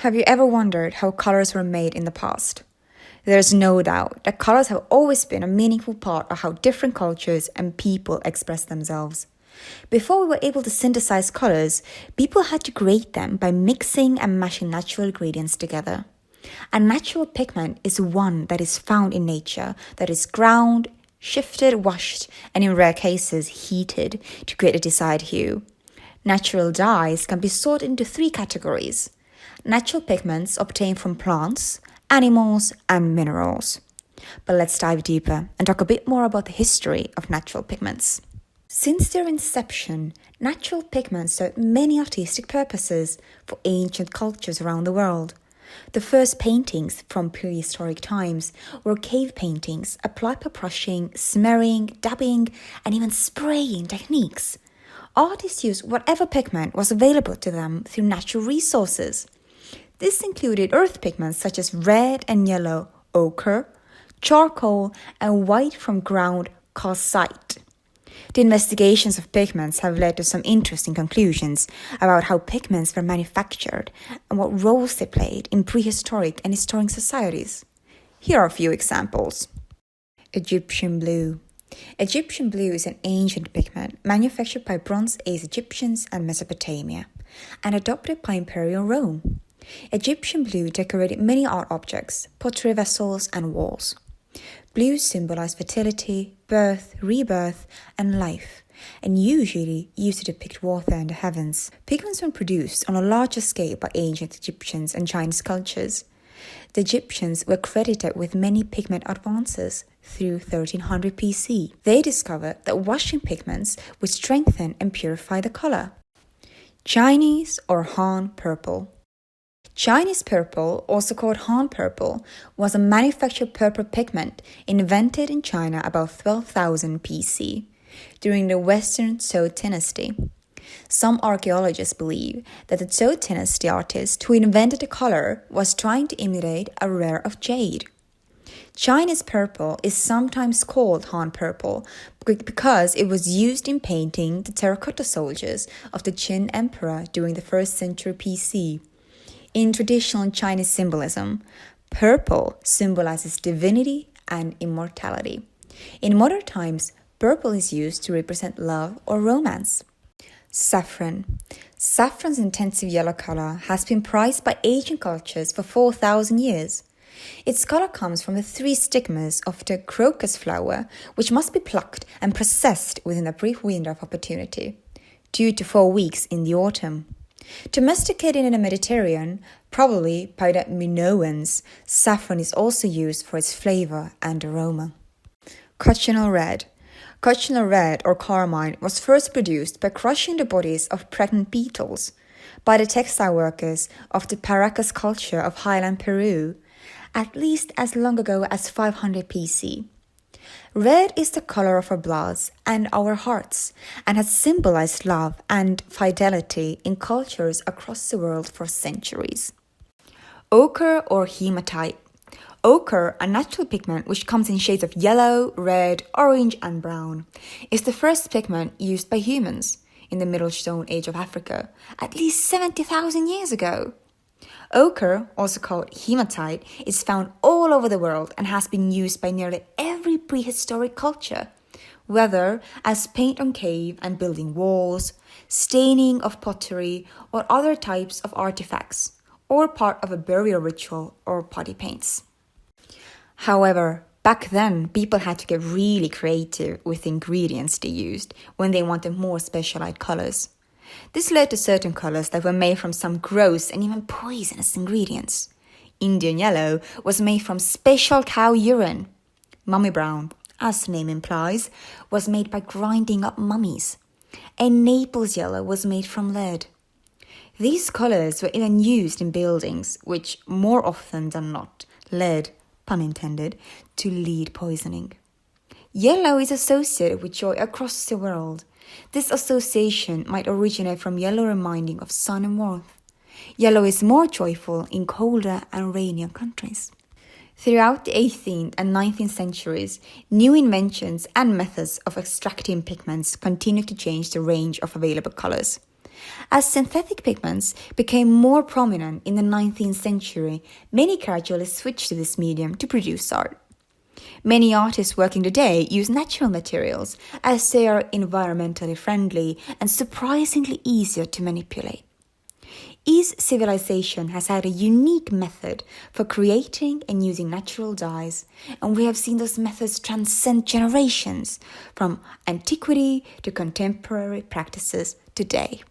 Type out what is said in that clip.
Have you ever wondered how colors were made in the past? There's no doubt that colors have always been a meaningful part of how different cultures and people express themselves. Before we were able to synthesize colors, people had to create them by mixing and mashing natural ingredients together. A natural pigment is one that is found in nature, that is ground, shifted, washed, and in rare cases heated to create a desired hue. Natural dyes can be sorted into three categories: natural pigments obtained from plants, animals, and minerals. But let's dive deeper and talk a bit more about the history of natural pigments. Since their inception, natural pigments served many artistic purposes for ancient cultures around the world. The first paintings from prehistoric times were cave paintings applied by brushing, smearing, dabbing, and even spraying techniques. Artists used whatever pigment was available to them through natural resources. This included earth pigments such as red and yellow ochre, charcoal, and white from ground calcite. The investigations of pigments have led to some interesting conclusions about how pigments were manufactured and what roles they played in prehistoric and historic societies. Here are a few examples. Egyptian blue. Egyptian blue is an ancient pigment manufactured by Bronze Age Egyptians and Mesopotamia and adopted by Imperial Rome. Egyptian blue decorated many art objects, pottery vessels, and walls. Blue symbolized fertility, birth, rebirth, and life, and usually used to depict warfare in the heavens. Pigments were produced on a larger scale by ancient Egyptians and Chinese cultures. The Egyptians were credited with many pigment advances through 1300 BC. They discovered that washing pigments would strengthen and purify the color. Chinese or Han purple. Chinese purple, also called Han purple, was a manufactured purple pigment invented in China about 12,000 BC during the Western Zhou dynasty. Some archaeologists believe that the Zhou dynasty artist who invented the color was trying to imitate a rare of jade. Chinese purple is sometimes called Han purple because it was used in painting the terracotta soldiers of the Qin Emperor during the 1st century BC. In traditional Chinese symbolism, purple symbolizes divinity and immortality. In modern times, purple is used to represent love or romance. Saffron. Saffron's intensive yellow color has been prized by ancient cultures for 4,000 years. Its color comes from the 3 stigmas of the crocus flower, which must be plucked and processed within a brief window of opportunity, 2 to 4 weeks in the autumn. Domesticated in the Mediterranean, probably by the Minoans, saffron is also used for its flavor and aroma. Cochineal red. Cochineal red or carmine was first produced by crushing the bodies of pregnant beetles by the textile workers of the Paracas culture of highland Peru, at least as long ago as 500 BC. Red is the color of our bloods and our hearts, and has symbolized love and fidelity in cultures across the world for centuries. Ochre or hematite. Ochre, a natural pigment which comes in shades of yellow, red, orange, and brown, is the first pigment used by humans in the Middle Stone Age of Africa, at least 70,000 years ago. Ochre, also called hematite, is found all over the world and has been used by nearly every prehistoric culture, whether as paint on cave and building walls, staining of pottery or other types of artifacts, or part of a burial ritual or potty paints. However, back then, people had to get really creative with the ingredients they used when they wanted more specialized colors. This led to certain colors that were made from some gross and even poisonous ingredients. Indian yellow was made from special cow urine. Mummy brown, as the name implies, was made by grinding up mummies. And Naples yellow was made from lead. These colors were even used in buildings, which more often than not led, pun intended, to lead poisoning. Yellow is associated with joy across the world. This association might originate from yellow reminding of sun and warmth. Yellow is more joyful in colder and rainier countries. Throughout the 18th and 19th centuries, new inventions and methods of extracting pigments continued to change the range of available colors. As synthetic pigments became more prominent in the 19th century, many gradually switched to this medium to produce art. Many artists working today use natural materials as they are environmentally friendly and surprisingly easier to manipulate. East civilization has had a unique method for creating and using natural dyes, and we have seen those methods transcend generations, from antiquity to contemporary practices today.